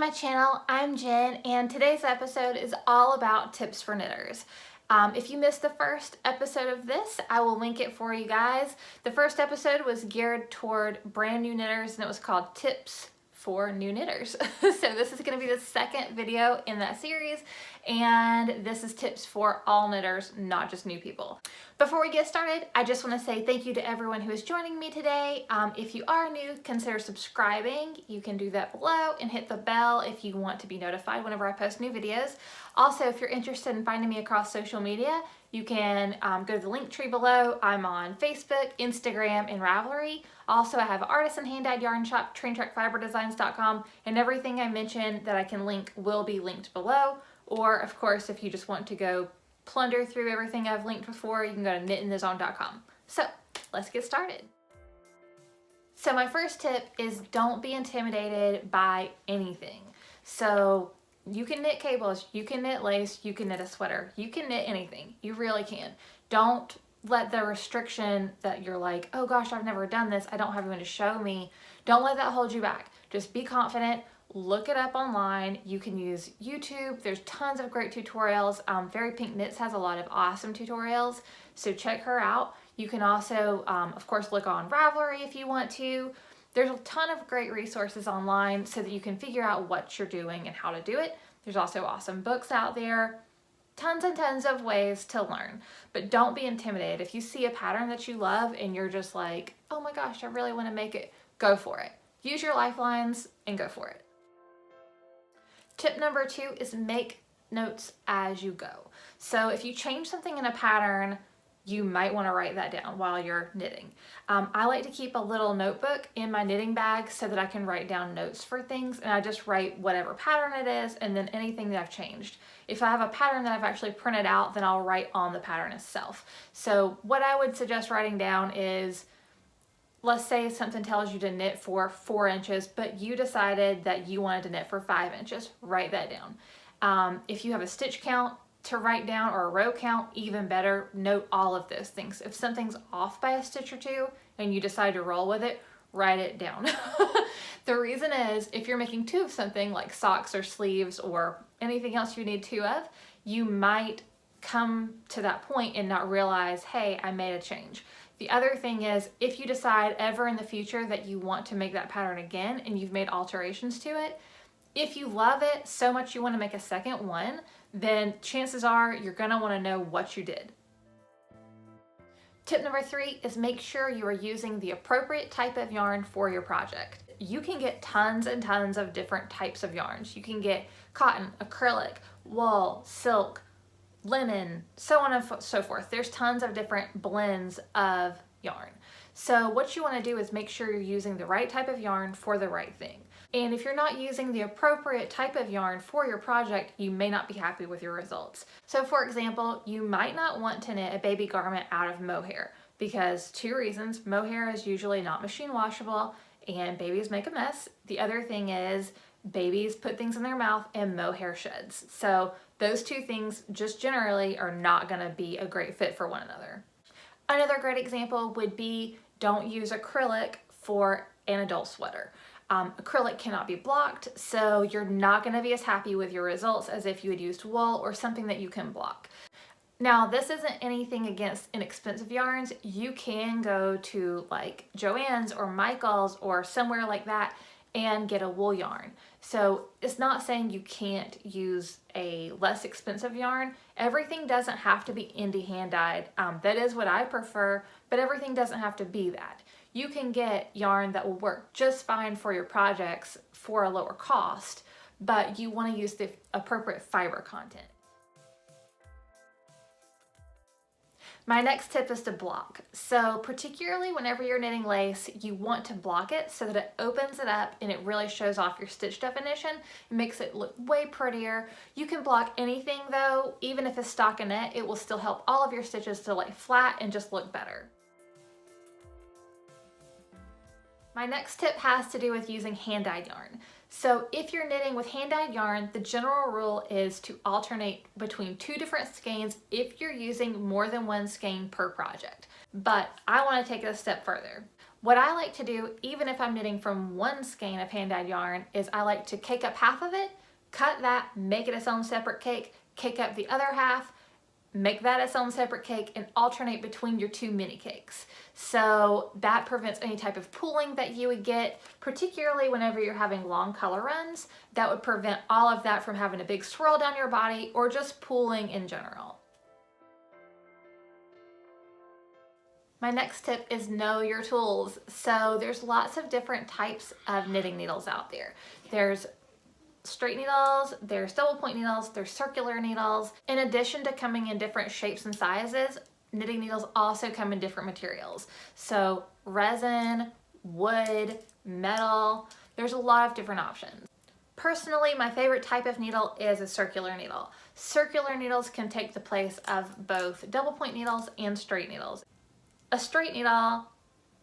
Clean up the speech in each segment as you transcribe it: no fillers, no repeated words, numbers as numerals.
my channel. I'm Jen, and today's episode is all about tips for knitters. If you missed the first episode of this, I will link it for you guys. The first episode was geared toward brand new knitters, and it was called Tips for New Knitters. So this is going to be the second video in that series, and this is tips for all knitters, not just new people. Before we get started, I just want to say thank you to everyone who is joining me today. If you are new, consider subscribing. You can do that below and hit the bell if you want to be notified whenever I post new videos. Also, if you're interested in finding me across social media, you can go to the link tree below. I'm on Facebook, Instagram, and Ravelry. Also, I have an artisan hand-dyed yarn shop, traintrackfiberdesigns.com, and everything I mentioned that I can link will be linked below. Or, of course, if you just want to go plunder through everything I've linked before, you can go to knitinthezone.com. So, let's get started. So my first tip is don't be intimidated by anything. So you can knit cables, you can knit lace, you can knit a sweater, you can knit anything. You really can. Don't let the restriction that you're like, oh gosh, I've never done this, I don't have anyone to show me. Don't let that hold you back. Just be confident. Look it up online. You can use YouTube. There's tons of great tutorials. Very Pink Knits has a lot of awesome tutorials, so check her out. You can also, of course, look on Ravelry if you want to. There's a ton of great resources online so that you can figure out what you're doing and how to do it. There's also awesome books out there. Tons and tons of ways to learn, but don't be intimidated. If you see a pattern that you love and you're just like, oh my gosh, I really want to make it, go for it. Use your lifelines and go for it. Tip number 2 is make notes as you go. So if you change something in a pattern, you might want to write that down while you're knitting. I like to keep a little notebook in my knitting bag so that I can write down notes for things, and I just write whatever pattern it is and then anything that I've changed. If I have a pattern that I've actually printed out, then I'll write on the pattern itself. So what I would suggest writing down is, let's say something tells you to knit for 4 inches, but you decided that you wanted to knit for 5 inches. Write that down. If you have a stitch count to write down or a row count, even better. Note all of those things. If something's off by a stitch or two and you decide to roll with it, write it down. The reason is, if you're making 2 of something like socks or sleeves or anything else you need 2 of, you might come to that point and not realize, hey, I made a change. The other thing is, if you decide ever in the future that you want to make that pattern again and you've made alterations to it, if you love it so much you want to make a second one, then chances are you're going to want to know what you did. Tip number 3 is make sure you are using the appropriate type of yarn for your project. You can get tons and tons of different types of yarns. You can get cotton, acrylic, wool, silk, linen, so on and so forth. There's tons of different blends of yarn. So what you want to do is make sure you're using the right type of yarn for the right thing. And if you're not using the appropriate type of yarn for your project, you may not be happy with your results. So for example, you might not want to knit a baby garment out of mohair because 2 reasons. Mohair is usually not machine washable and babies make a mess. The other thing is babies put things in their mouth and mohair sheds. So those 2 things just generally are not going to be a great fit for one another. Another great example would be, don't use acrylic for an adult sweater. Acrylic cannot be blocked, so you're not going to be as happy with your results as if you had used wool or something that you can block. Now, this isn't anything against inexpensive yarns. You can go to like Joann's or Michael's or somewhere like that and get a wool yarn. So it's not saying you can't use a less expensive yarn. Everything doesn't have to be indie hand-dyed. That is what I prefer, but everything doesn't have to be that. You can get yarn that will work just fine for your projects for a lower cost, but you want to use the appropriate fiber content. My next tip is to block. So particularly whenever you're knitting lace, you want to block it so that it opens it up and it really shows off your stitch definition. It makes it look way prettier. You can block anything though, even if it's stockinette, it will still help all of your stitches to lay flat and just look better. My next tip has to do with using hand-dyed yarn. So if you're knitting with hand-dyed yarn, the general rule is to alternate between 2 different skeins if you're using more than 1 skein per project. But I want to take it a step further. What I like to do, even if I'm knitting from one skein of hand-dyed yarn, is I like to cake up half of it, cut that, make it its own separate cake, cake up the other half, make that its own separate cake, and alternate between your two mini cakes. So that prevents any type of pooling that you would get, particularly whenever you're having long color runs. That would prevent all of that from having a big swirl down your body or just pooling in general. My next tip is know your tools. So there's lots of different types of knitting needles out there. There's straight needles, there's double point needles, there's circular needles. In addition to coming in different shapes and sizes, knitting needles also come in different materials. So resin, wood, metal, there's a lot of different options. Personally, my favorite type of needle is a circular needle. Circular needles can take the place of both double point needles and straight needles. A straight needle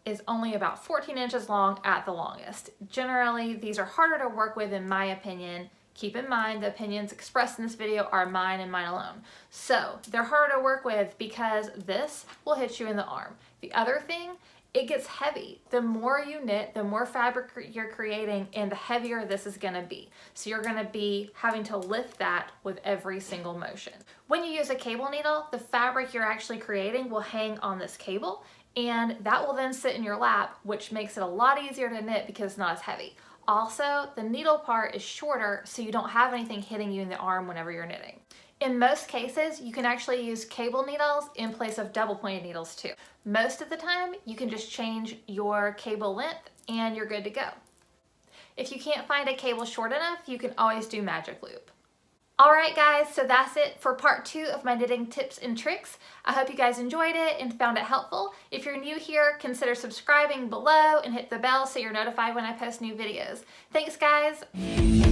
is only about 14 inches long at the longest. Generally, these are harder to work with in my opinion. Keep in mind the opinions expressed in this video are mine and mine alone. So they're harder to work with because this will hit you in the arm. The other thing, it gets heavy. The more you knit, the more fabric you're creating and the heavier this is gonna be. So you're gonna be having to lift that with every single motion. When you use a cable needle, the fabric you're actually creating will hang on this cable, and that will then sit in your lap, which makes it a lot easier to knit because it's not as heavy. Also, the needle part is shorter, so you don't have anything hitting you in the arm whenever you're knitting. In most cases, you can actually use cable needles in place of double pointed needles too. Most of the time, you can just change your cable length and you're good to go. If you can't find a cable short enough, you can always do magic loop. Alright guys, so that's it for part 2 of my knitting tips and tricks. I hope you guys enjoyed it and found it helpful. If you're new here, consider subscribing below and hit the bell so you're notified when I post new videos. Thanks guys!